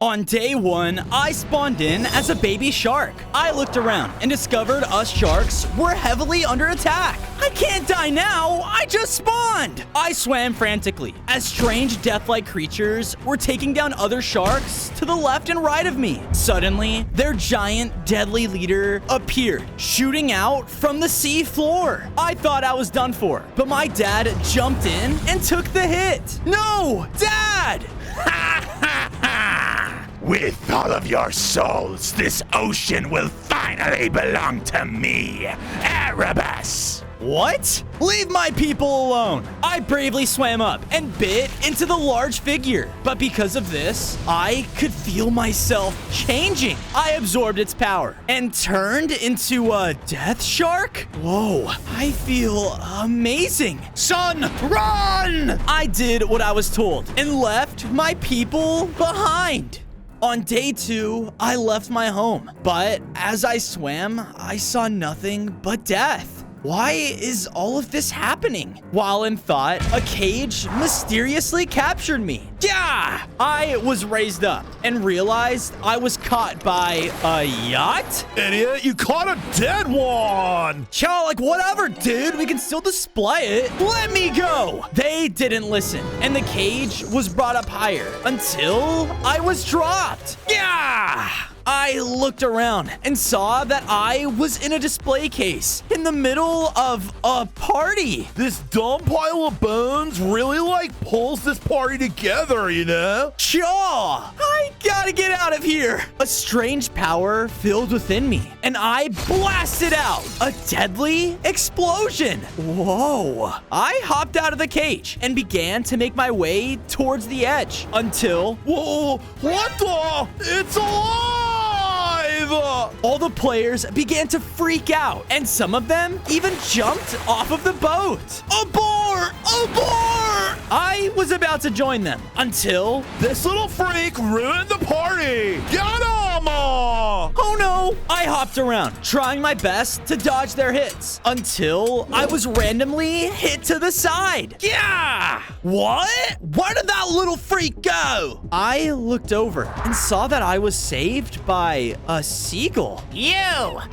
On day 1, I spawned in as a baby shark. I looked around and discovered us sharks were heavily under attack. I can't die now, I just spawned! I swam frantically as strange death-like creatures were taking down other sharks to the left and right of me. Suddenly, their giant, deadly leader appeared, shooting out from the sea floor. I thought I was done for, but my dad jumped in and took the hit. No! Dad! With all of your souls, this ocean will finally belong to me, Erebus! What? Leave my people alone! I bravely swam up and bit into the large figure. But because of this, I could feel myself changing. I absorbed its power and turned into a death shark? Whoa, I feel amazing. Son, run! I did what I was told and left my people behind. On day 2, I left my home, but as I swam, I saw nothing but death. Why is all of this happening? While in thought, a cage mysteriously captured me. Yeah! I was raised up and realized I was caught by a yacht? Idiot, you caught a dead one! Chow, like whatever, dude. We can still display it. Let me go! They didn't listen, and the cage was brought up higher until I was dropped. Yeah! I looked around and saw that I was in a display case in the middle of a party. This dumb pile of bones really pulls this party together, you know? Shaw! I gotta get out of here! A strange power filled within me, and I blasted out a deadly explosion. Whoa! I hopped out of the cage and began to make my way towards the edge until... Whoa! What the? It's alive! All the players began to freak out, and some of them even jumped off of the boat. Abort! Abort! I was about to join them until... This little freak ruined the party! Get him! Oh no! I hopped around, trying my best to dodge their hits until I was randomly hit to the side. Yeah! What? Where did that little freak go? I looked over and saw that I was saved by a seagull.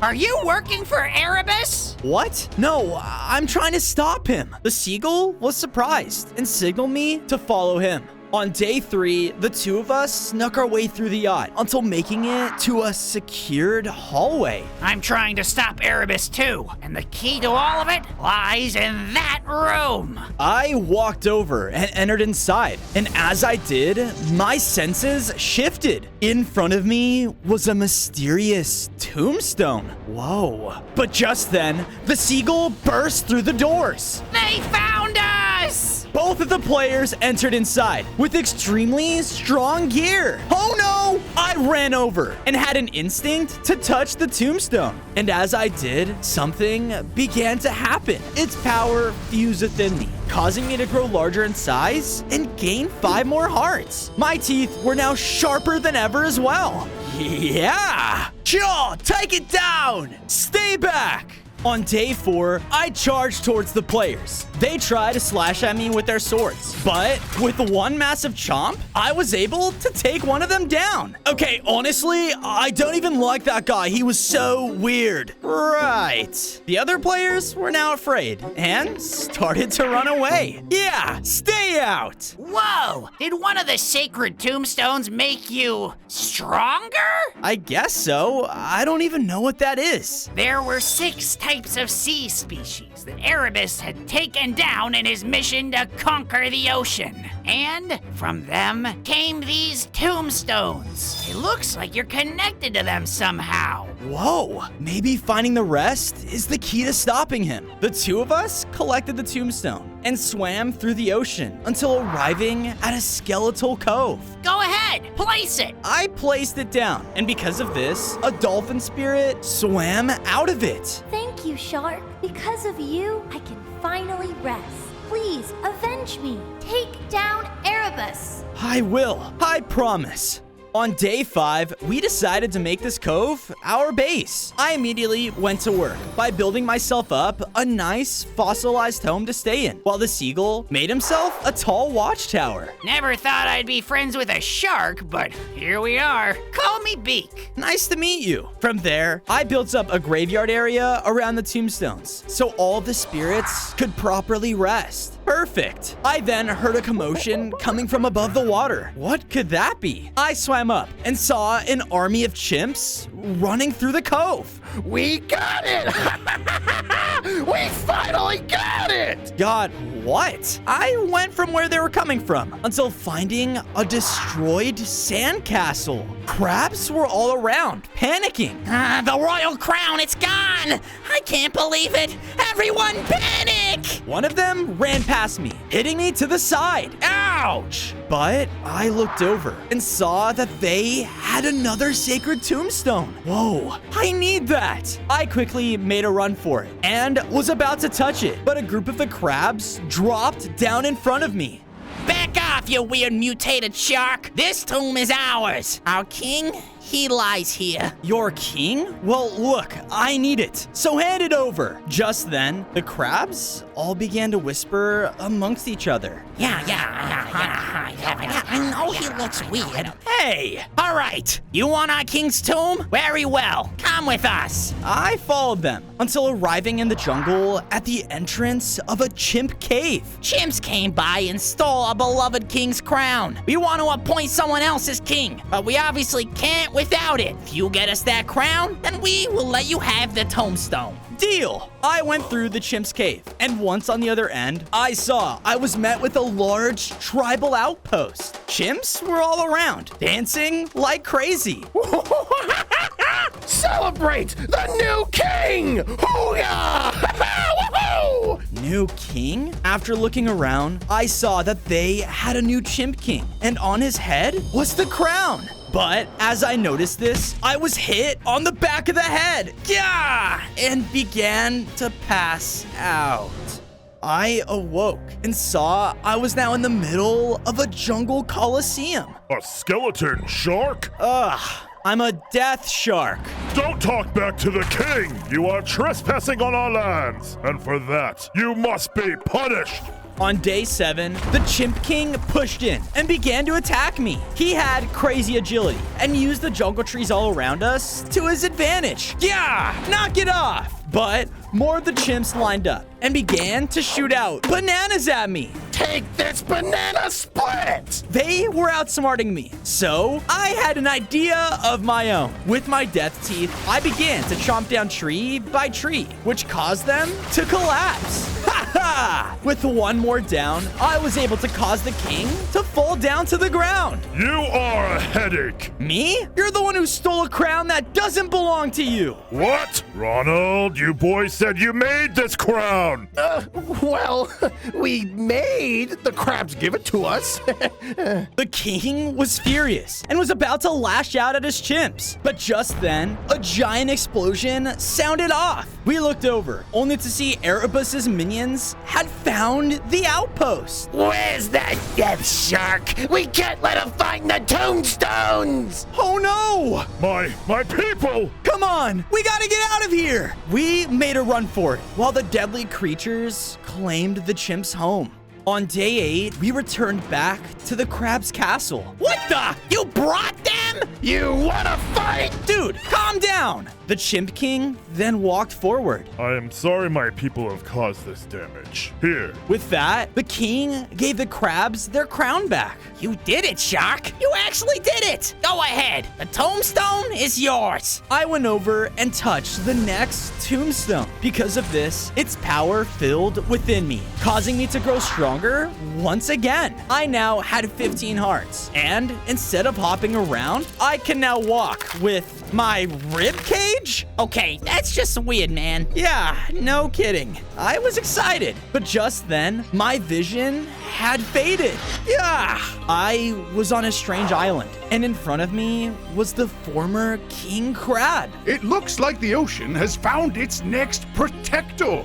Are you working for Erebus? What? No, I'm trying to stop him. The seagull was surprised and signaled me to follow him. On day 3, the two of us snuck our way through the yacht until making it to a secured hallway. I'm trying to stop Erebus too, and the key to all of it lies in that room. I walked over and entered inside, and as I did, my senses shifted. In front of me was a mysterious tombstone. Whoa. But just then, the seagull burst through the doors. They found us! Both of the players entered inside with extremely strong gear. Oh no! I ran over and had an instinct to touch the tombstone. And as I did, something began to happen. Its power fused within me, causing me to grow larger in size and gain 5 more hearts. My teeth were now sharper than ever as well. Yeah! Jaw, take it down! Stay back! On day 4, I charged towards the players. They tried to slash at me with their swords, but with one massive chomp, I was able to take one of them down. Okay, honestly, I don't even like that guy. He was so weird. Right. The other players were now afraid and started to run away. Yeah, stay out. Whoa! Did one of the sacred tombstones make you stronger? I guess so. I don't even know what that is. There were 6 types of sea species that Erebus had taken down in his mission to conquer the ocean. And from them came these tombstones. It looks like you're connected to them somehow. Whoa, maybe finding the rest is the key to stopping him. The two of us collected the tombstone and swam through the ocean until arriving at a skeletal cove. Go ahead, place it. I placed it down, and because of this, a dolphin spirit swam out of it. Thank you, Shark. Because of you, I can finally rest. Please, avenge me. Take down Erebus. I will. I promise. On day 5, we decided to make this cove our base. I immediately went to work by building myself up a nice fossilized home to stay in, while the seagull made himself a tall watchtower. Never thought I'd be friends with a shark, but here we are. Call me Beak. Nice to meet you. From there, I built up a graveyard area around the tombstones, so all of the spirits could properly rest. Perfect. I then heard a commotion coming from above the water. What could that be? I swam up and saw an army of chimps running through the cove. We got it! We finally got it! God, what? I went from where they were coming from until finding a destroyed sandcastle. Crabs were all around, panicking. The royal crown, it's gone. I can't believe it. Everyone panic. One of them ran past me, hitting me to the side. Ouch! But I looked over and saw that they had another sacred tombstone. Whoa, I need that. I quickly made a run for it and was about to touch it, but a group of the crabs dropped down in front of me. Back off, you weird mutated shark. This tomb is ours. Our king, he lies here. Your king? Well, look, I need it, so hand it over. Just then, the crabs all began to whisper amongst each other. Yeah. I know he looks weird. Hey! All right, you want our king's tomb? Very well. Come with us. I followed them until arriving in the jungle at the entrance of a chimp cave. Chimps came by and stole our beloved king's crown. We want to appoint someone else as king, but we obviously can't without it. If you get us that crown, then we will let you have the tombstone. Deal! I went through the chimp's cave, and once on the other end, I was met with a large tribal outpost. Chimps were all around, dancing like crazy. Celebrate the new king! Hoo-yah! Woohoo! New king? After looking around, I saw that they had a new chimp king, and on his head was the crown. But as I noticed this, I was hit on the back of the head, and began to pass out. I awoke and saw I was now in the middle of a jungle coliseum. A skeleton shark? I'm a death shark. Don't talk back to the king! You are trespassing on our lands, and for that, you must be punished! On day 7, the Chimp King pushed in and began to attack me. He had crazy agility and used the jungle trees all around us to his advantage. Knock it off! But more of the chimps lined up and began to shoot out bananas at me. Take this banana split! They were outsmarting me, so I had an idea of my own. With my death teeth, I began to chomp down tree by tree, which caused them to collapse. With one more down, I was able to cause the king to fall down to the ground. You are a headache! Me? You're the one who stole a crown that doesn't belong to you. What? Ronald, you boys said you made this crown! Well, we made the crabs give it to us. The king was furious and was about to lash out at his chimps. But just then, a giant explosion sounded off. We looked over, only to see Erebus's minions had found the outpost. Where's that death shark? We can't let him find the tombstones! Oh no! My people! Come on, we gotta get out of here! We made a run for it, while the deadly creatures claimed the chimp's home. On day 8, we returned back to the crab's castle. What the? You brought them? You wanna fight? Dude, calm down! The Chimp King then walked forward. I am sorry my people have caused this damage. Here. With that, the king gave the crabs their crown back. You did it, Shark. You actually did it. Go ahead. The tombstone is yours. I went over and touched the next tombstone. Because of this, its power filled within me, causing me to grow stronger once again. I now had 15 hearts, and instead of hopping around, I can now walk with my rib cage? Okay, that's just weird, man. Yeah, no kidding. I was excited, but just then, my vision had faded. I was on a strange island, and in front of me was the former King Crab. It looks like the ocean has found its next protector.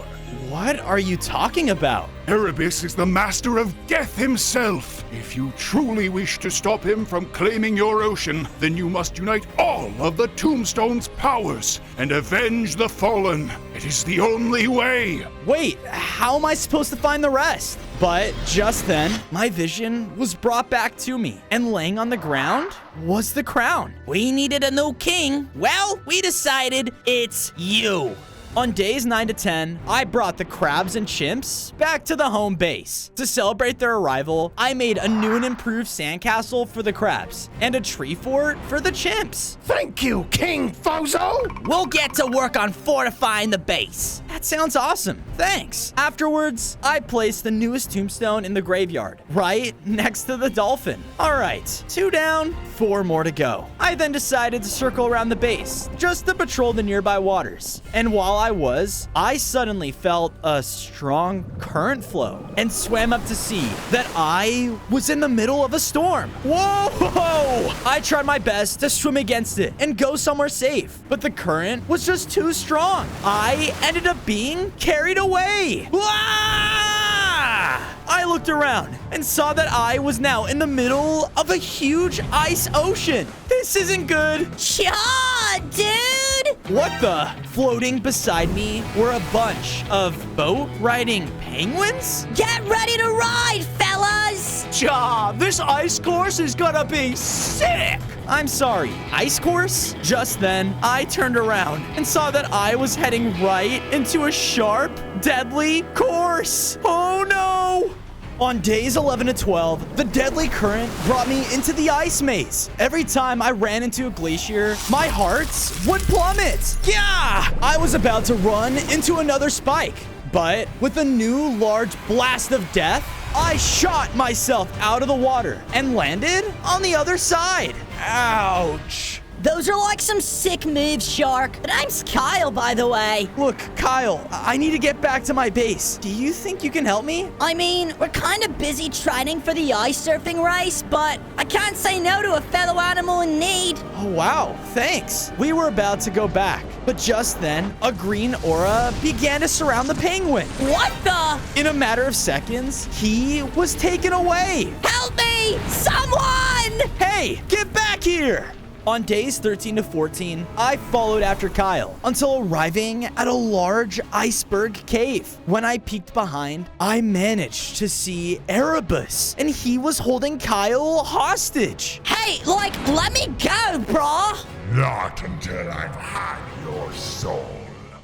What are you talking about? Erebus is the master of death himself. If you truly wish to stop him from claiming your ocean, then you must unite all of the Tombstone's powers and avenge the fallen. It is the only way. Wait, how am I supposed to find the rest? But just then, my vision was brought back to me, and laying on the ground was the crown. We needed a new king. Well, we decided it's you. On days 9 to 10, I brought the crabs and chimps back to the home base. To celebrate their arrival, I made a new and improved sandcastle for the crabs and a tree fort for the chimps. Thank you, King Fozo. We'll get to work on fortifying the base. That sounds awesome. Thanks. Afterwards, I placed the newest tombstone in the graveyard, right next to the dolphin. All right, 2 down, 4 more to go. I then decided to circle around the base just to patrol the nearby waters. And while I suddenly felt a strong current flow and swam up to see that I was in the middle of a storm. Whoa! I tried my best to swim against it and go somewhere safe, but the current was just too strong. I ended up being carried away. I looked around and saw that I was now in the middle of a huge ice ocean. This isn't good. Yeah, dude! What the? Floating beside me were a bunch of boat-riding penguins? Get ready to ride, fellas! Ja, this ice course is gonna be sick! I'm sorry, ice course? Just then, I turned around and saw that I was heading right into a sharp, deadly course. Oh no! On days 11 to 12, the deadly current brought me into the ice maze. Every time I ran into a glacier, my hearts would plummet. Yeah! I was about to run into another spike. But with a new large blast of death, I shot myself out of the water and landed on the other side. Ouch. Those are like some sick moves, Shark. But I'm Kyle, by the way. Look, Kyle, I need to get back to my base. Do you think you can help me? I mean, we're kind of busy training for the ice surfing race, but I can't say no to a fellow animal in need. Oh, wow. Thanks. We were about to go back, but just then, a green aura began to surround the penguin. What the? In a matter of seconds, he was taken away. Help me! Someone! Hey, get back here! On days 13 to 14, I followed after Kyle until arriving at a large iceberg cave. When I peeked behind, I managed to see Erebus, and he was holding Kyle hostage. Hey, let me go, brah! Not until I've had your soul.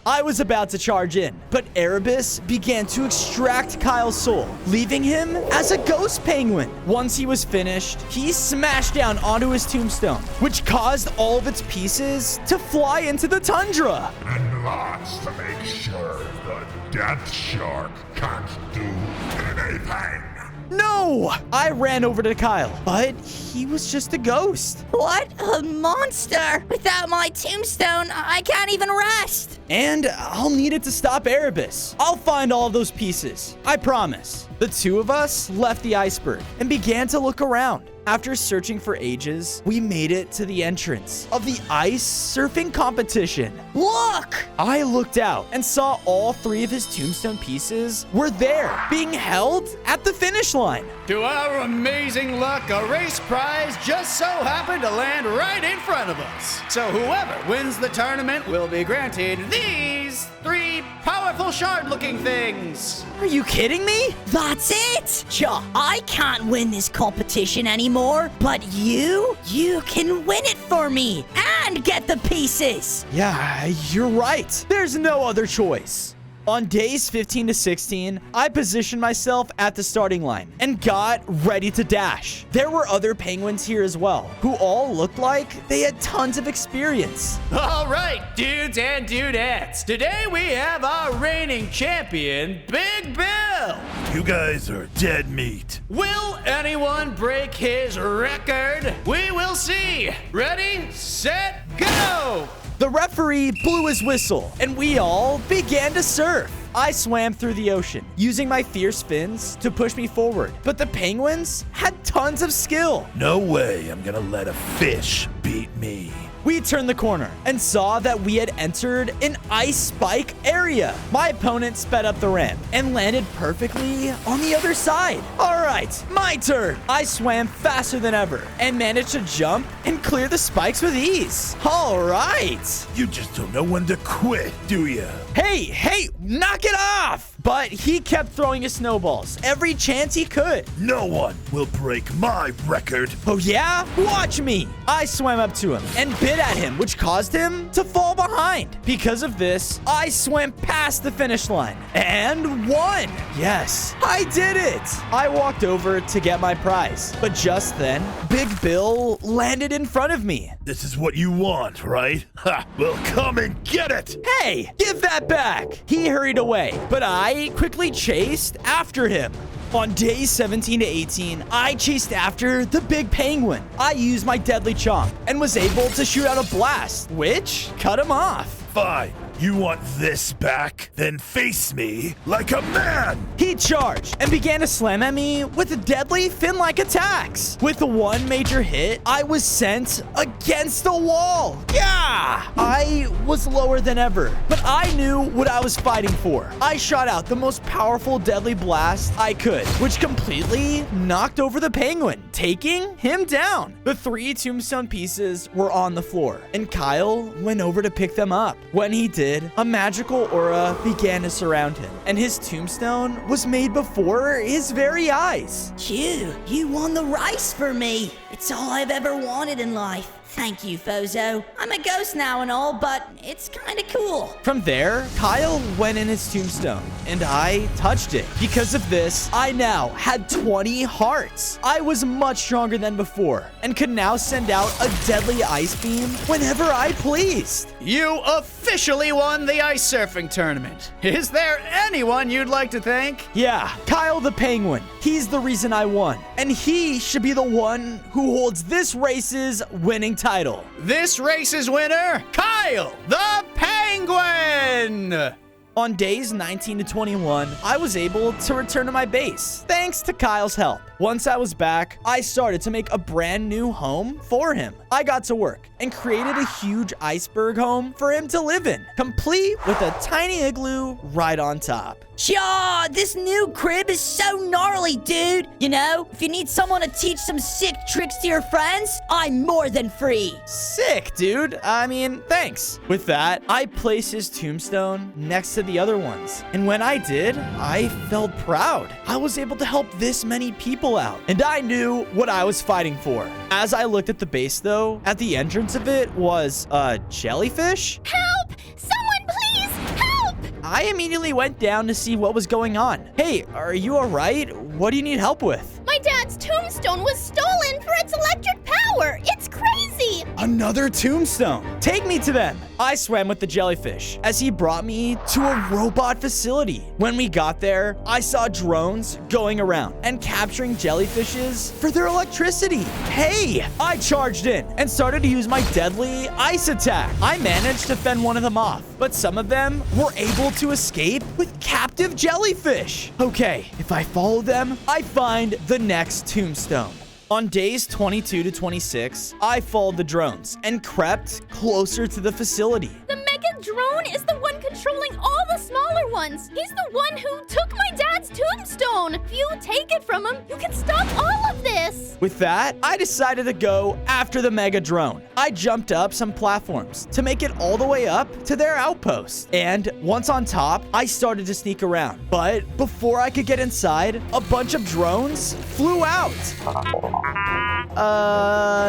I was about to charge in, but Erebus began to extract Kyle's soul, leaving him as a ghost penguin. Once he was finished, he smashed down onto his tombstone, which caused all of its pieces to fly into the tundra. And lots to make sure the death shark can't do anything. No! I ran over to Kyle, but he was just a ghost. What a monster! Without my tombstone, I can't even rest. And I'll need it to stop Erebus. I'll find all of those pieces. I promise. The two of us left the iceberg and began to look around. After searching for ages, we made it to the entrance of the ice surfing competition. Look! I looked out and saw all 3 of his tombstone pieces were there, being held at the finish line. To our amazing luck, a race prize just so happened to land right in front of us. So whoever wins the tournament will be granted these 3 powerful shard-looking things. Are you kidding me? That's it! Sure, I can't win this competition anymore, but you can win it for me and get the pieces. Yeah, you're right. There's no other choice. On days 15 to 16, I positioned myself at the starting line and got ready to dash. There were other penguins here as well, who all looked like they had tons of experience. All right, dudes and dudettes. Today we have our reigning champion, Big Bill. You guys are dead meat. Will anyone break his record? We will see. Ready, set, go! The referee blew his whistle, and we all began to surf. I swam through the ocean, using my fierce fins to push me forward, but the penguins had tons of skill. No way I'm gonna let a fish beat me. we turned the corner and saw that we had entered an ice spike area. My opponent sped up the ramp and landed perfectly on the other side. All right, my turn. I swam faster than ever and managed to jump and clear the spikes with ease. All right. You just don't know when to quit, do you? Hey, knock it off! But he kept throwing his snowballs every chance he could. No one will break my record. Oh yeah? Watch me! I swam up to him and bit at him, which caused him to fall behind. Because of this, I swam past the finish line and won! Yes, I did it! I walked over to get my prize, but just then, Big Bill landed in front of me. This is what you want, right? Ha! Well, come and get it! Hey, give that back! He hurried away, but I quickly chased after him. On days 17 to 18, I chased after the big penguin. I used my deadly chomp and was able to shoot out a blast, which cut him off. Fine. You want this back? Then face me like a man! He charged and began to slam at me with deadly fin-like attacks. With one major hit, I was sent against the wall. Yeah! I was lower than ever, but I knew what I was fighting for. I shot out the most powerful deadly blast I could, which completely knocked over the penguin, taking him down. The 3 tombstone pieces were on the floor, and Kyle went over to pick them up. When he did, a magical aura began to surround him, and his tombstone was made before his very eyes. You won the race for me. It's all I've ever wanted in life. Thank you, Fozo. I'm a ghost now and all, but it's kind of cool. From there, Kyle went in his tombstone, and I touched it. Because of this, I now had 20 hearts. I was much stronger than before, and could now send out a deadly ice beam whenever I pleased. You officially won the ice surfing tournament. Is there anyone you'd like to thank? Yeah, Kyle the Penguin. He's the reason I won, and he should be the one who holds this race's winning title. This race's winner, Kyle the Penguin! On days 19 to 21, I was able to return to my base, thanks to Kyle's help. Once I was back, I started to make a brand new home for him. I got to work and created a huge iceberg home for him to live in, complete with a tiny igloo right on top. Shaw, this new crib is so gnarly, dude. You know, if you need someone to teach some sick tricks to your friends, I'm more than free. Sick, dude. I mean, thanks. With that, I placed his tombstone next to the other ones. And when I did, I felt proud. I was able to help this many people out, and I knew what I was fighting for. As I looked at the base, though, at the entrance of it was a jellyfish. Help! Someone please help! I immediately went down to see what was going on. Hey, are you all right? What do you need help with? My dad's tombstone was stolen for its electric power. It's crazy. Another tombstone. Take me to them. I swam with the jellyfish as he brought me to a robot facility. When we got there, I saw drones going around and capturing jellyfishes for their electricity. Hey, I charged in and started to use my deadly ice attack. I managed to fend one of them off, but some of them were able to escape with captive jellyfish. Okay, if I follow them, I find the next tombstone. On days 22 to 26, I followed the drones and crept closer to the facility. The mega drone is the one controlling all the smaller ones. He's the one who took my dad's tombstone. If you take it from him, you can stop all of this. With that, I decided to go after the mega drone. I jumped up some platforms to make it all the way up to their outpost. And once on top, I started to sneak around. But before I could get inside, a bunch of drones flew out.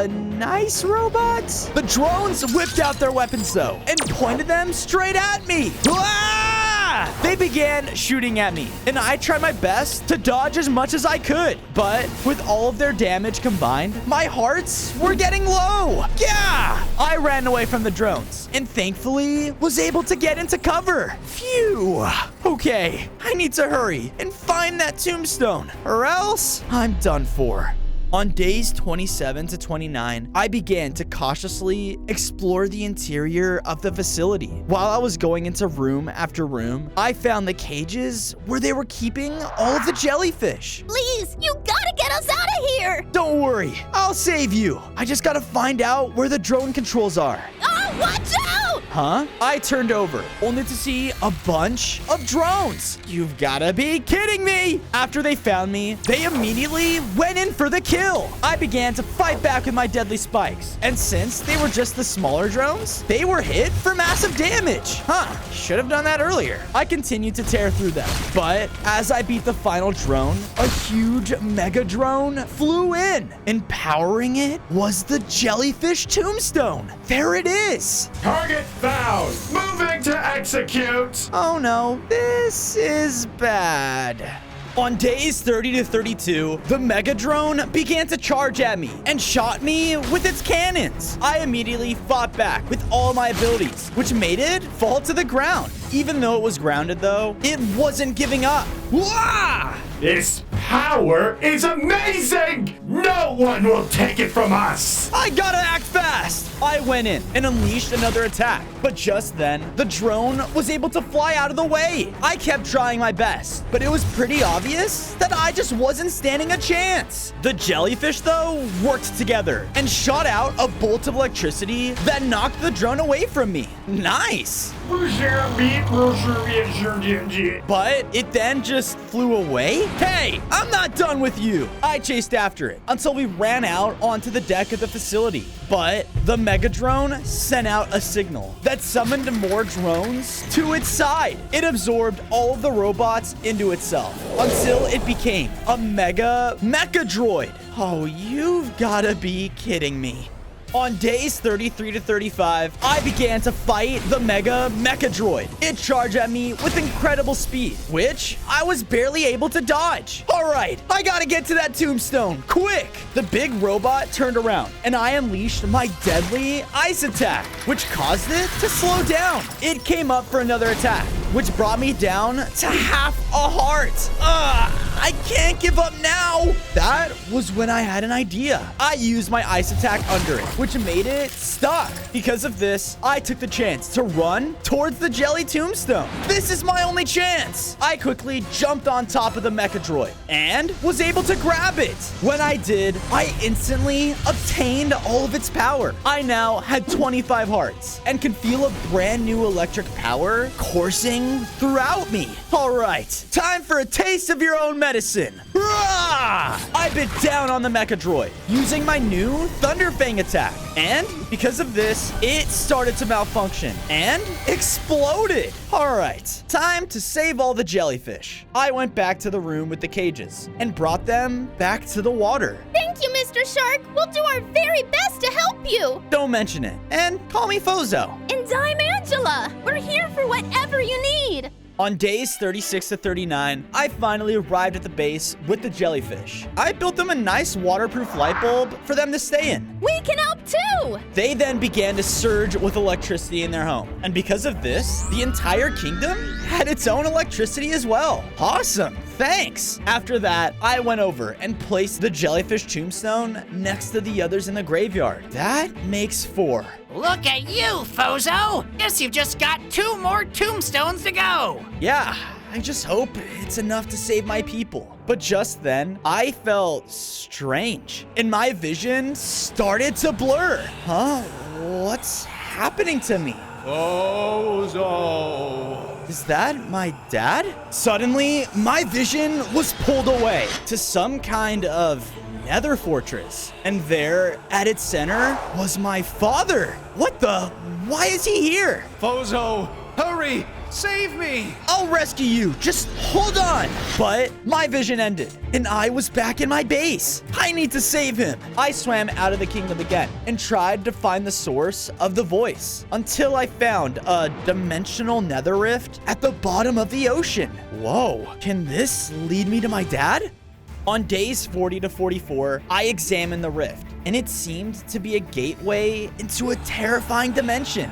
Nice robots? The drones whipped out their weapons though and pointed them straight at me. Ah! They began shooting at me, and I tried my best to dodge as much as I could. But with all of their damage combined, my hearts were getting low. Yeah! I ran away from the drones and thankfully was able to get into cover. Phew. Okay, I need to hurry and find that tombstone, or else I'm done for. On days 27 to 29, I began to cautiously explore the interior of the facility. While I was going into room after room, I found the cages where they were keeping all of the jellyfish. Please, you gotta get us out of here! Don't worry, I'll save you. I just gotta find out where the drone controls are. Oh, watch out! Huh? I turned over, only to see a bunch of drones. You've gotta be kidding me! After they found me, they immediately went in for the kill. I began to fight back with my deadly spikes, and since they were just the smaller drones, they were hit for massive damage. Huh, should have done that earlier. I continued to tear through them, but as I beat the final drone, a huge mega drone flew in. Empowering it was the jellyfish tombstone. There it is. Target found. Moving to execute. Oh no, this is bad. On days 30 to 32, the Mega Drone began to charge at me and shot me with its cannons. I immediately fought back with all my abilities, which made it fall to the ground. Even though it was grounded though, it wasn't giving up. Wah! This power is amazing! No one will take it from us! I gotta act fast! I went in and unleashed another attack, but just then, the drone was able to fly out of the way. I kept trying my best, but it was pretty obvious that I just wasn't standing a chance. The jellyfish, though, worked together and shot out a bolt of electricity that knocked the drone away from me. Nice! But it then just flew away? Hey, I'm not done with you. I chased after it until we ran out onto the deck of the facility. But the Mega Drone sent out a signal that summoned more drones to its side. It absorbed all of the robots into itself until it became a Mega Mecha Droid. Oh, you've gotta be kidding me. On days 33 to 35, I began to fight the Mega Mecha Droid. It charged at me with incredible speed, which I was barely able to dodge. All right, I gotta get to that tombstone, quick! The big robot turned around, and I unleashed my deadly ice attack, which caused it to slow down. It came up for another attack, which brought me down to half a heart. I can't give up now. That was when I had an idea. I used my ice attack under it, which made it stuck. Because of this, I took the chance to run towards the jelly tombstone. This is my only chance. I quickly jumped on top of the Mecha Droid and was able to grab it. When I did, I instantly obtained all of its power. I now had 25 hearts and could feel a brand new electric power coursing throughout me. All right, time for a taste of your own medicine. Rah! I bit down on the Mecha Droid using my new Thunder Fang attack. And because of this, it started to malfunction and exploded. All right, time to save all the jellyfish. I went back to the room with the cages and brought them back to the water. Thank you, Mr. Shark. We'll do our very best to help you. Don't mention it. And call me Fozo. And I'm Angela. We're here for whatever you need. On days 36 to 39, I finally arrived at the base with the jellyfish. I built them a nice waterproof light bulb for them to stay in. We can help too. They then began to surge with electricity in their home. And because of this, the entire kingdom had its own electricity as well. Awesome. Thanks. After that, I went over and placed the jellyfish tombstone next to the others in the graveyard. That makes 4. Look at you, Fozo! Guess you've just got 2 more tombstones to go! Yeah, I just hope it's enough to save my people. But just then, I felt strange, and my vision started to blur. Huh? What's happening to me? Fozo! Is that my dad? Suddenly, my vision was pulled away to some kind of nether fortress. And there, at its center, was my father. What the? Why is he here? Fozo, hurry! Save me! I'll rescue you. Just hold on. But my vision ended, and I was back in my base. I need to save him. I swam out of the kingdom again and tried to find the source of the voice until I found a dimensional nether rift at the bottom of the ocean. Whoa, can this lead me to my dad? On days 40 to 44, I examined the rift, and it seemed to be a gateway into a terrifying dimension.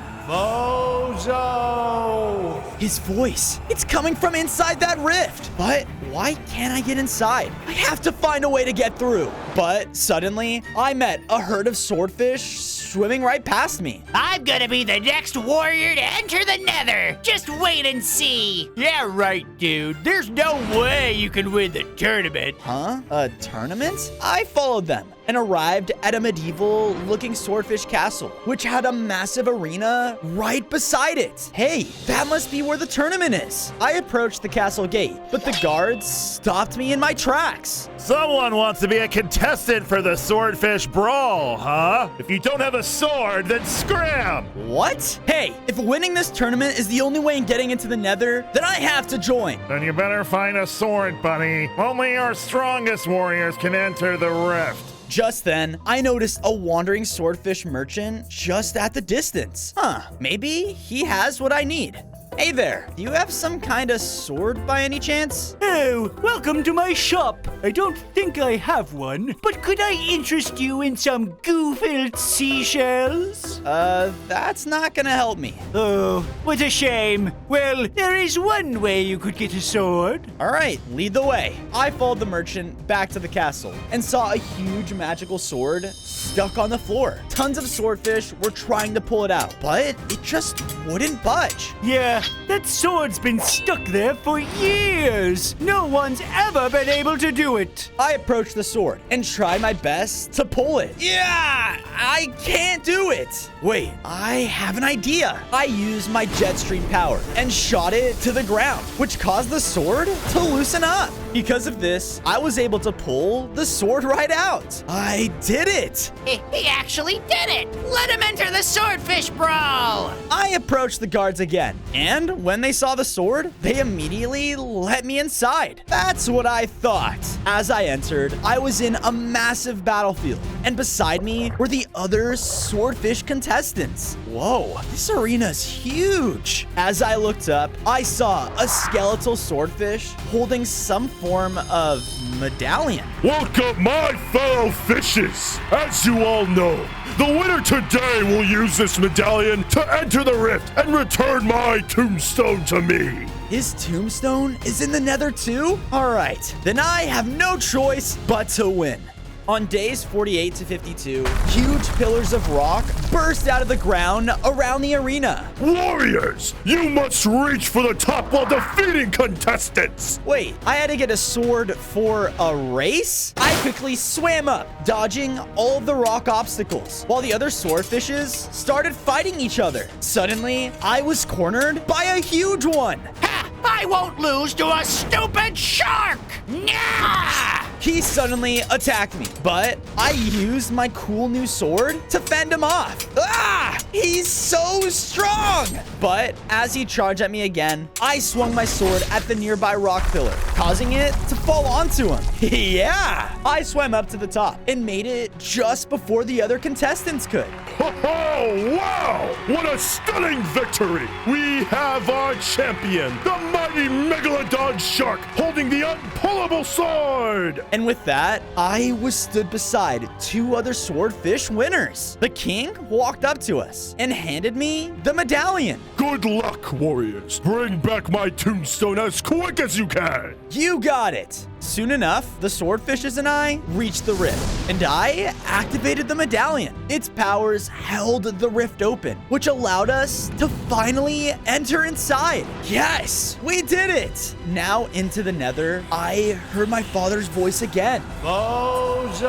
Fozo! His voice, it's coming from inside that rift. But why can't I get inside? I have to find a way to get through. But suddenly, I met a herd of swordfish swimming right past me. I'm gonna be the next warrior to enter the nether. Just wait and see. Yeah, right, dude. There's no way you can win the tournament. Huh? A tournament? I followed them and arrived at a medieval-looking swordfish castle, which had a massive arena right beside it. Hey, that must be where the tournament is. I approached the castle gate, but the guards stopped me in my tracks. Someone wants to be a contestant for the Swordfish Brawl, huh? If you don't have a sword, then scram! What? Hey, if winning this tournament is the only way in getting into the nether, then I have to join. Then you better find a sword, buddy. Only our strongest warriors can enter the rift. Just then, I noticed a wandering swordfish merchant just at the distance. Huh, maybe he has what I need. Hey there, do you have some kind of sword by any chance? Oh, welcome to my shop. I don't think I have one, but could I interest you in some goo-filled seashells? That's not gonna help me. Oh, what a shame. Well, there is one way you could get a sword. All right, lead the way. I followed the merchant back to the castle and saw a huge magical sword stuck on the floor. Tons of swordfish were trying to pull it out, but it just wouldn't budge. Yeah, that sword's been stuck there for years. No one's ever been able to do it. I approached the sword and tried my best to pull it. Yeah, I can't do it. Wait, I have an idea. I used my jet stream power and shot it to the ground, which caused the sword to loosen up. Because of this, I was able to pull the sword right out. I did it. He actually did it. Let him enter the swordfish brawl. I approached the guards again, and when they saw the sword, they immediately let me inside. That's what I thought. As I entered, I was in a massive battlefield, and beside me were the other swordfish contestants. Whoa, this arena's huge. As I looked up, I saw a skeletal swordfish holding some form of medallion. Welcome, my fellow fishes. As you all know, the winner today will use this medallion to enter the rift and return my tombstone to me. His tombstone is in the nether too? All right, then I have no choice but to win. On days 48 to 52, huge pillars of rock burst out of the ground around the arena. Warriors, you must reach for the top while defeating contestants. Wait, I had to get a sword for a race? I quickly swam up, dodging all of the rock obstacles, while the other swordfishes started fighting each other. Suddenly, I was cornered by a huge one. Ha! I won't lose to a stupid shark! Nah! He suddenly attacked me, but I used my cool new sword to fend him off. Ah! He's so strong! But as he charged at me again, I swung my sword at the nearby rock pillar, causing it to fall onto him. Yeah! I swam up to the top and made it just before the other contestants could. Oh, wow! What a stunning victory! We have our champion, the mighty Megalodon shark, holding the unpullable sword! And with that, I was stood beside two other swordfish winners. The king walked up to us and handed me the medallion. Good luck, warriors. Bring back my tombstone as quick as you can. You got it. Soon enough, the swordfishes and I reached the rift, and I activated the medallion. Its powers held the rift open, which allowed us to finally enter inside. Yes, we did it. Now into the nether, I heard my father's voice again. Bozo!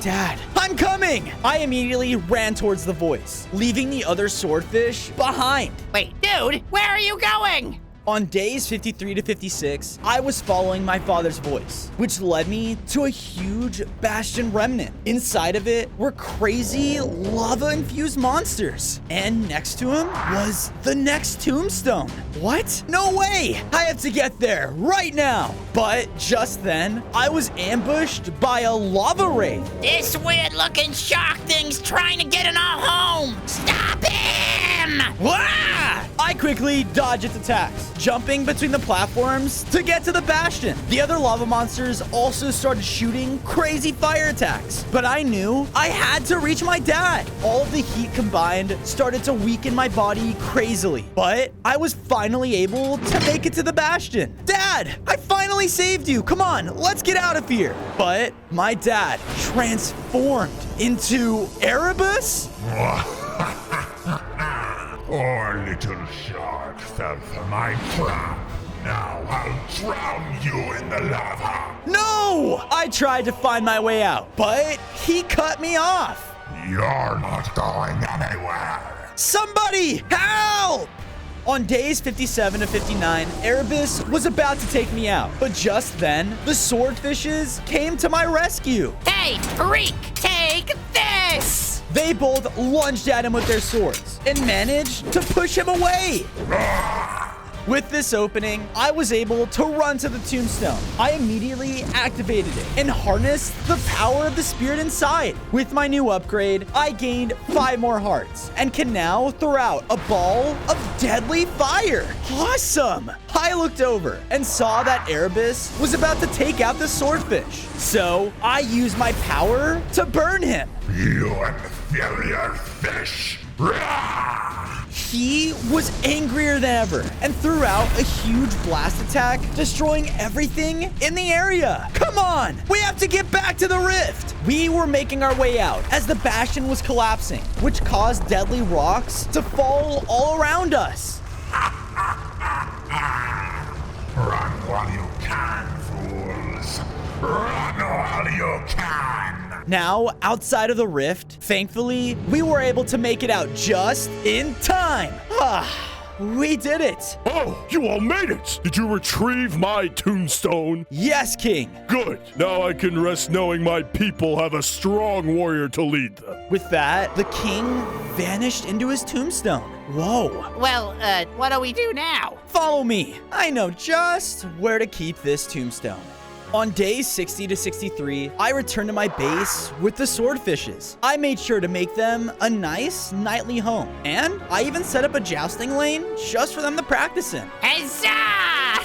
Dad, I'm coming! I immediately ran towards the voice, leaving the other swordfish behind. Wait, dude, where are you going? On days 53 to 56, I was following my father's voice, which led me to a huge bastion remnant. Inside of it were crazy lava-infused monsters. And next to him was the next tombstone. What? No way! I have to get there right now. But just then, I was ambushed by a lava wraith. This weird-looking shark thing's trying to get in our home. Stop him! Wah! I quickly dodge its attacks, jumping between the platforms to get to the bastion. The other lava monsters also started shooting crazy fire attacks, but I knew I had to reach my dad. All of the heat combined started to weaken my body crazily, but I was finally able to make it to the bastion. Dad, I finally saved you. Come on, let's get out of here. But my dad transformed into Erebus? Poor little shark fell for my trap. Now I'll drown you in the lava. No! I tried to find my way out, but he cut me off. You're not going anywhere. Somebody, help! On days 57 to 59, Erebus was about to take me out, but just then, the swordfishes came to my rescue. Hey, freak, take this! They both lunged at him with their swords and managed to push him away. With this opening, I was able to run to the tombstone. I immediately activated it and harnessed the power of the spirit inside. With my new upgrade, I gained 5 more hearts and can now throw out a ball of deadly fire. Awesome! I looked over and saw that Erebus was about to take out the swordfish. So I used my power to burn him. You inferior fish. He was angrier than ever and threw out a huge blast attack, destroying everything in the area. Come on, we have to get back to the rift. We were making our way out as the bastion was collapsing, which caused deadly rocks to fall all around us. Run while you can, fools. Run while you can. Now, outside of the rift, thankfully, we were able to make it out just in time. We did it. Oh, you all made it. Did you retrieve my tombstone? Yes, King. Good. Now I can rest knowing my people have a strong warrior to lead them. With that, the king vanished into his tombstone. Whoa. Well, what do we do now? Follow me. I know just where to keep this tombstone. On days 60 to 63, I returned to my base with the swordfishes. I made sure to make them a nice nightly home, and I even set up a jousting lane just for them to practice in. Huzzah!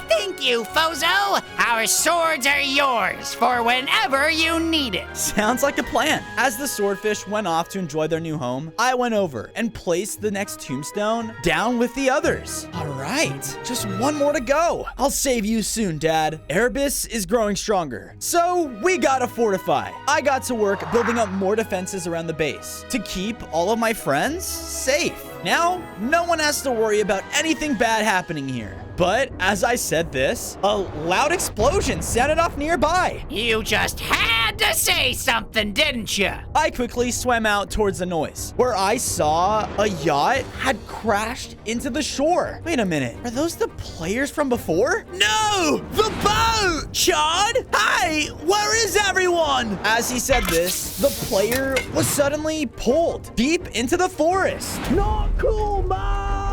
Thank you, Fozo! Our swords are yours for whenever you need it. Sounds like a plan. As the swordfish went off to enjoy their new home, I went over and placed the next tombstone down with the others. All right, just one more to go. I'll save you soon, Dad. Erebus is growing stronger, so we gotta fortify. I got to work building up more defenses around the base to keep all of my friends safe. Now, no one has to worry about anything bad happening here. But as I said this, a loud explosion sounded off nearby. You just had to say something, didn't you? I quickly swam out towards the noise, where I saw a yacht had crashed into the shore. Wait a minute, are those the players from before? No, the boat! Chad? Hey, where is everyone? As he said this, the player was suddenly pulled deep into the forest. Not cool, man!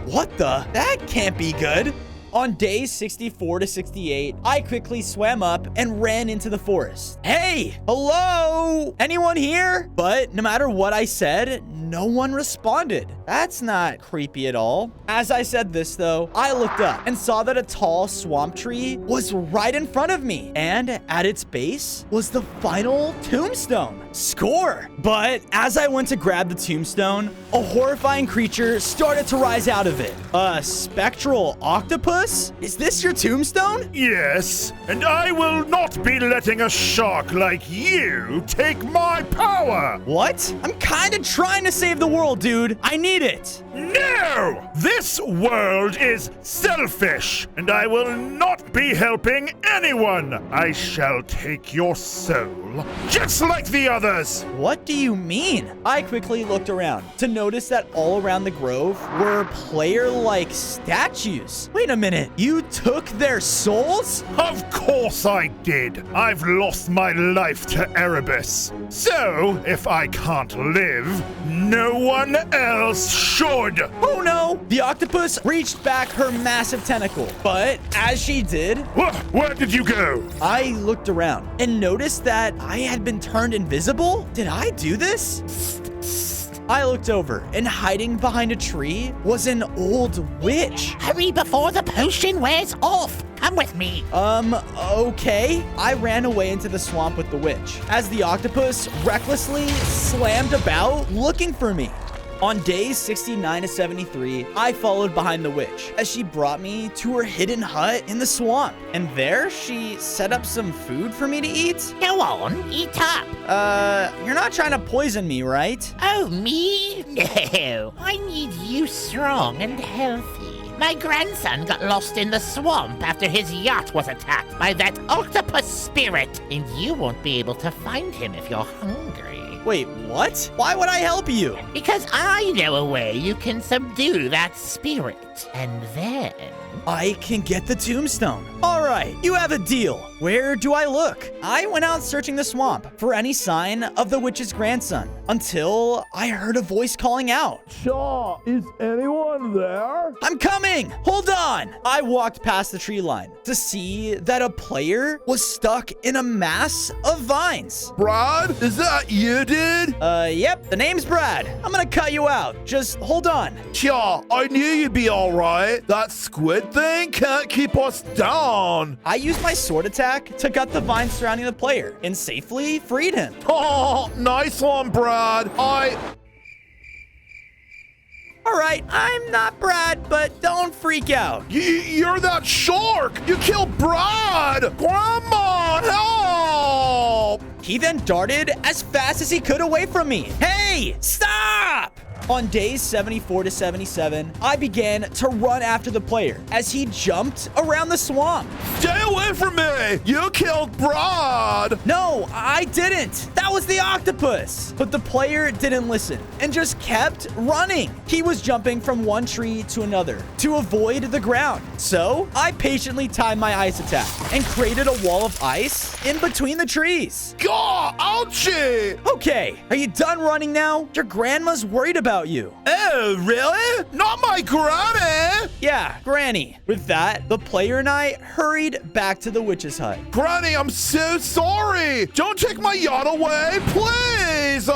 What the? That can't be good. On days 64 to 68, I quickly swam up and ran into the forest. Hey, hello? Anyone here? But no matter what I said, no one responded. That's not creepy at all. As I said this though, I looked up and saw that a tall swamp tree was right in front of me. And at its base was the final tombstone. Score! But as I went to grab the tombstone, a horrifying creature started to rise out of it. A spectral octopus? Is this your tombstone? Yes, and I will not be letting a shark like you take my power! What? I'm kind of trying to save the world, dude. I need it. No! This world is selfish, and I will not be helping anyone. I shall take your soul, just like the others. What do you mean? I quickly looked around to notice that all around the grove were player-like statues. Wait a minute, you took their souls? Of course I did. I've lost my life to Erebus. So, if I can't live, no one else should. Oh no! The octopus reached back her massive tentacle, but as she did... Where did you go? I looked around and noticed that I had been turned invisible. Did I do this? I looked over, and hiding behind a tree was an old witch. Hurry before the potion wears off. Come with me. Okay. I ran away into the swamp with the witch as the octopus recklessly slammed about looking for me. On days 69 to 73, I followed behind the witch as she brought me to her hidden hut in the swamp. And there, she set up some food for me to eat. Go on, eat up. You're not trying to poison me, right? Oh, me? No. I need you strong and healthy. My grandson got lost in the swamp after his yacht was attacked by that octopus spirit, and you won't be able to find him if you're hungry. Wait, what? Why would I help you? Because I know a way you can subdue that spirit, and then... I can get the tombstone. All right, you have a deal. Where do I look? I went out searching the swamp for any sign of the witch's grandson until I heard a voice calling out. Shaw, is anyone there? I'm coming! Hold on! I walked past the tree line to see that a player was stuck in a mass of vines. Brad, is that you, dude? Yep, the name's Brad. I'm gonna cut you out. Just hold on. Shaw, I knew you'd be alright. That squid thing can't keep us down. I used my sword attack to cut the vines surrounding the player and safely freed him. Oh, nice one, Brad. All right, I'm not Brad, but don't freak out. You're that shark. You killed Brad. Grandma, help. He then darted as fast as he could away from me. Hey, stop! On days 74 to 77, I began to run after the player as he jumped around the swamp. Stay away from me! You killed Brad! No, I didn't. That was the octopus. But the player didn't listen and just kept running. He was jumping from one tree to another to avoid the ground. So I patiently timed my ice attack and created a wall of ice in between the trees. God, ouchie! Okay, are you done running now? Your grandma's worried about you. Oh, really? Not my granny! Yeah, Granny. With that, the player and I hurried back to the witch's hut. Granny, I'm so sorry! Don't take my yacht away, please!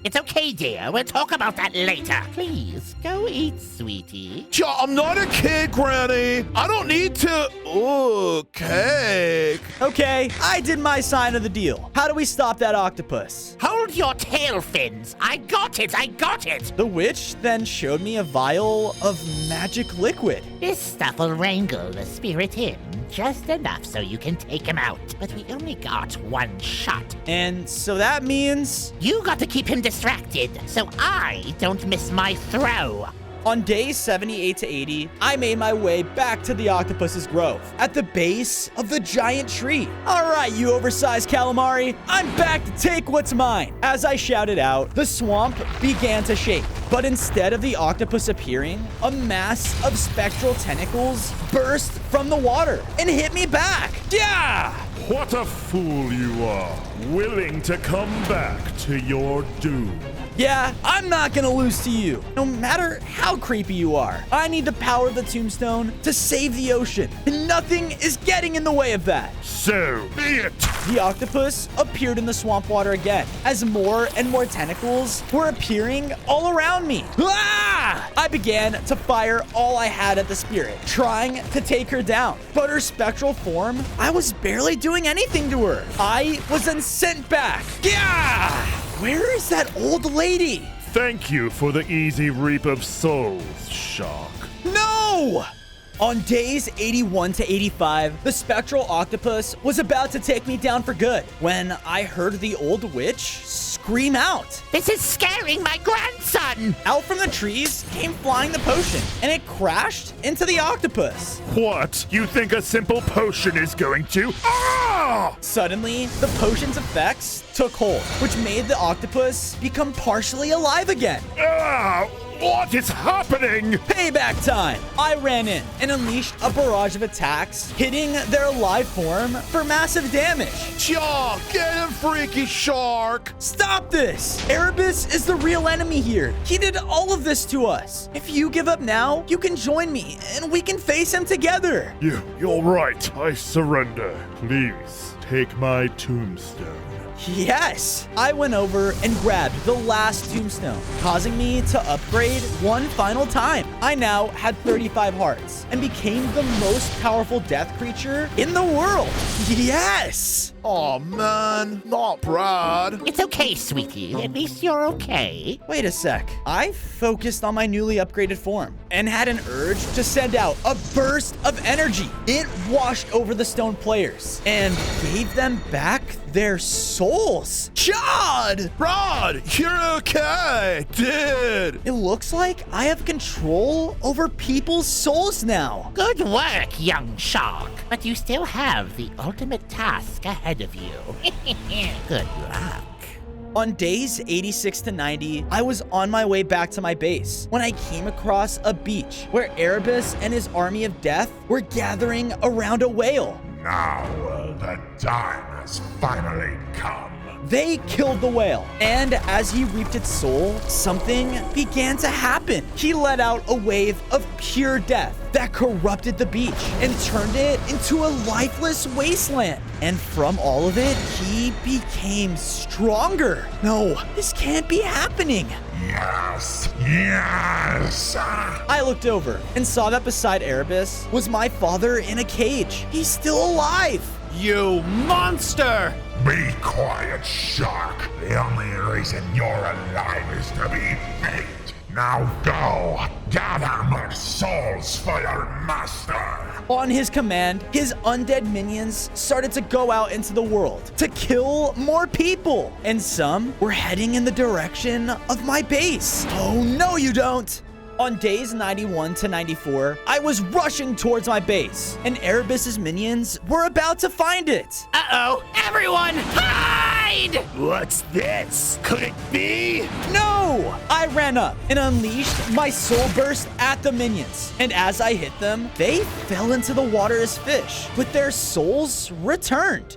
It's okay, dear. We'll talk about that later. Please, go eat, sweetie. Yeah, I'm not a kid, Granny. I don't need to... Ooh, cake. Okay, I did my sign of the deal. How do we stop that octopus? Hold your tail fins. I got it. The witch then showed me a vial of magic liquid. This stuff will wrangle the spirit in just enough so you can take him out. But we only got one shot. And so that means... You got to keep him distracted so I don't miss my throw. On days 78 to 80, I made my way back to the octopus's grove at the base of the giant tree. All right, you oversized calamari, I'm back to take what's mine. As I shouted out, the swamp began to shake. But instead of the octopus appearing, a mass of spectral tentacles burst from the water and hit me back. Yeah! What a fool you are, willing to come back to your doom. Yeah, I'm not gonna lose to you, no matter how creepy you are. I need the power of the tombstone to save the ocean, and nothing is getting in the way of that. So be it. The octopus appeared in the swamp water again, as more and more tentacles were appearing all around me. Ah! I began to fire all I had at the spirit, trying to take her down. But her spectral form, I was barely doing anything to her. I was then sent back. Yeah! Where is that old lady? Thank you for the easy reap of souls, Shark. No! On days 81 to 85, the spectral octopus was about to take me down for good when I heard the old witch scream out. This is scaring my grandson! Out from the trees came flying the potion, and it crashed into the octopus. What? You think a simple potion is going to... Ah! Suddenly, the potion's effects took hold, which made the octopus become partially alive again. Ah! What is happening? Payback time! I ran in and unleashed a barrage of attacks, hitting their live form for massive damage. Shark, get him, freaky shark! Stop this! Erebus is the real enemy here. He did all of this to us. If you give up now, you can join me and we can face him together. You're right. I surrender. Please, take my tombstone. Yes! I went over and grabbed the last tombstone, causing me to upgrade one final time. I now had 35 hearts and became the most powerful death creature in the world. Yes! Oh man, not Brad. It's okay, sweetie. At least you're okay. Wait a sec. I focused on my newly upgraded form and had an urge to send out a burst of energy. It washed over the stone players and gave them back their souls. Chad! Brad, you're okay, dude. It looks like I have control over people's souls now. Good work, young shark. But you still have the ultimate task ahead of you. Good luck. On days 86 to 90, I was on my way back to my base when I came across a beach where Erebus and his army of death were gathering around a whale. Now the time has finally come. They killed the whale, and as he reaped its soul, something began to happen. He let out a wave of pure death that corrupted the beach and turned it into a lifeless wasteland. And from all of it, he became stronger. No, this can't be happening. Yes, yes. I looked over and saw that beside Erebus was my father in a cage. He's still alive. You monster! Be quiet, shark. The only reason you're alive is to be bait. Now go, gather more souls for your master. On his command, his undead minions started to go out into the world to kill more people. And some were heading in the direction of my base. Oh, no, you don't. On days 91 to 94, I was rushing towards my base, and Erebus's minions were about to find it. Uh-oh! Everyone, hide! What's this? Could it be? No! I ran up and unleashed my soul burst at the minions. And as I hit them, they fell into the water as fish, with their souls returned.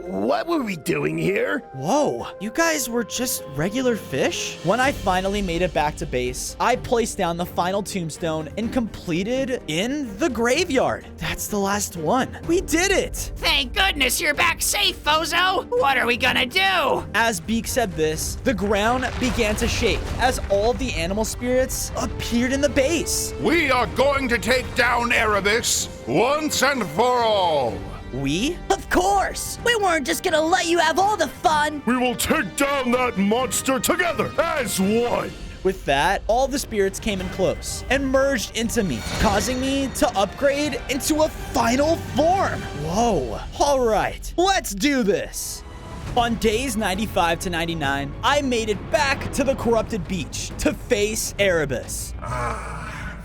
What were we doing here? Whoa, you guys were just regular fish? When I finally made it back to base, I placed down the final tombstone and completed in the graveyard. That's the last one. We did it! Thank goodness you're back safe, Fozo! What are we gonna do? As Beak said this, the ground began to shake as all of the animal spirits appeared in the base. We are going to take down Erebus once and for all. We? Of course! We weren't just gonna let you have all the fun! We will take down that monster together as one. With that, all the spirits came in close and merged into me, causing me to upgrade into a final form. Whoa. All right, let's do this. On days 95 to 99, I made it back to the corrupted beach to face Erebus.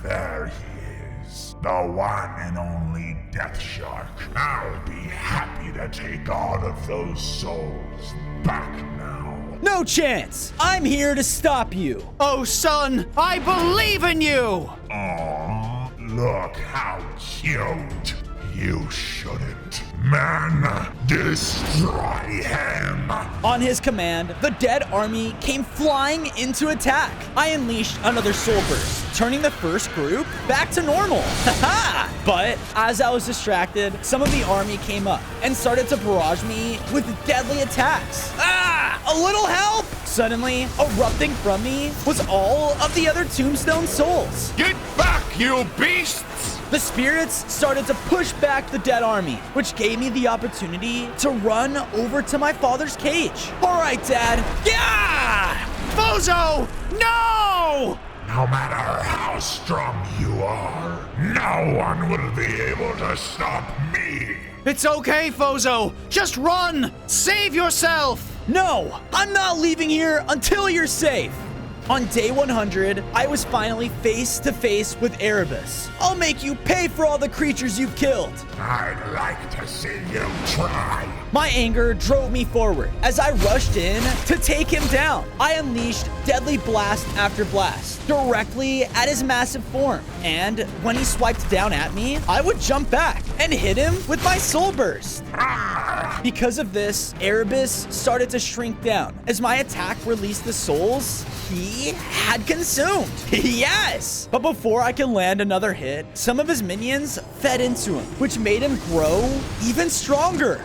There he is, the one and only Death Shark. I'll be happy to take all of those souls back now. No chance! I'm here to stop you. Oh, son, I believe in you! Aw, look how cute. You shouldn't. Man, destroy him. On his command, the dead army came flying into attack. I unleashed another soul burst, turning the first group back to normal. Haha! But as I was distracted, some of the army came up and started to barrage me with deadly attacks. A little help! Suddenly, erupting from me was all of the other tombstone souls. Get back, you beasts! The spirits started to push back the dead army, which gave me the opportunity to run over to my father's cage. All right, Dad. Yeah! Fozo! No! No matter how strong you are, no one will be able to stop me. It's okay, Fozo. Just run! Save yourself! No, I'm not leaving here until you're safe. On day 100, I was finally face to face with Erebus. I'll make you pay for all the creatures you've killed. I'd like to see you try. My anger drove me forward as I rushed in to take him down. I unleashed deadly blast after blast directly at his massive form. And when he swiped down at me, I would jump back and hit him with my soul burst. Because of this, Erebus started to shrink down. As my attack released the souls he had consumed. Yes! But before I could land another hit, some of his minions fed into him, which made him grow even stronger.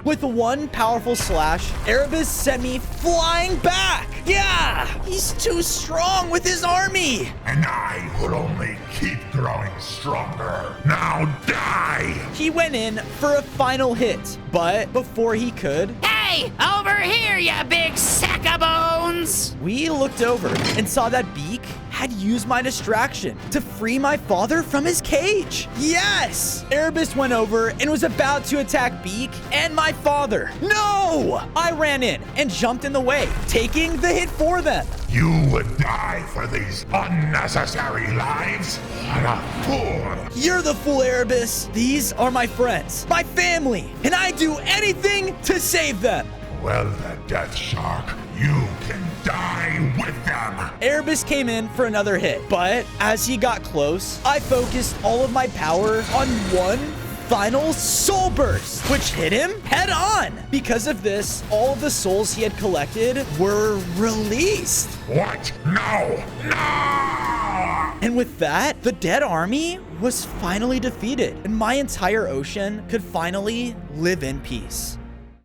With one powerful slash, Erebus sent me flying back. Yeah, he's too strong with his army. And I will only keep growing stronger. Now die! He went in for a final hit, but before he could, Hey, over here, you big sack of bones! we looked over and saw that Beak had used my distraction to free my father from his cage. Yes! Erebus went over and was about to attack Beak and my father. No! I ran in and jumped in the way, taking the hit for them. You would die for these unnecessary lives? What a fool! You're the fool, Erebus. These are my friends, my family, and I'd do anything to save them. Well, the Death Shark, you can die with them! Erebus came in for another hit, but as he got close, I focused all of my power on one final soul burst, which hit him head on. Because of this, all of the souls he had collected were released. What? No! No! And with that, the dead army was finally defeated, and my entire ocean could finally live in peace.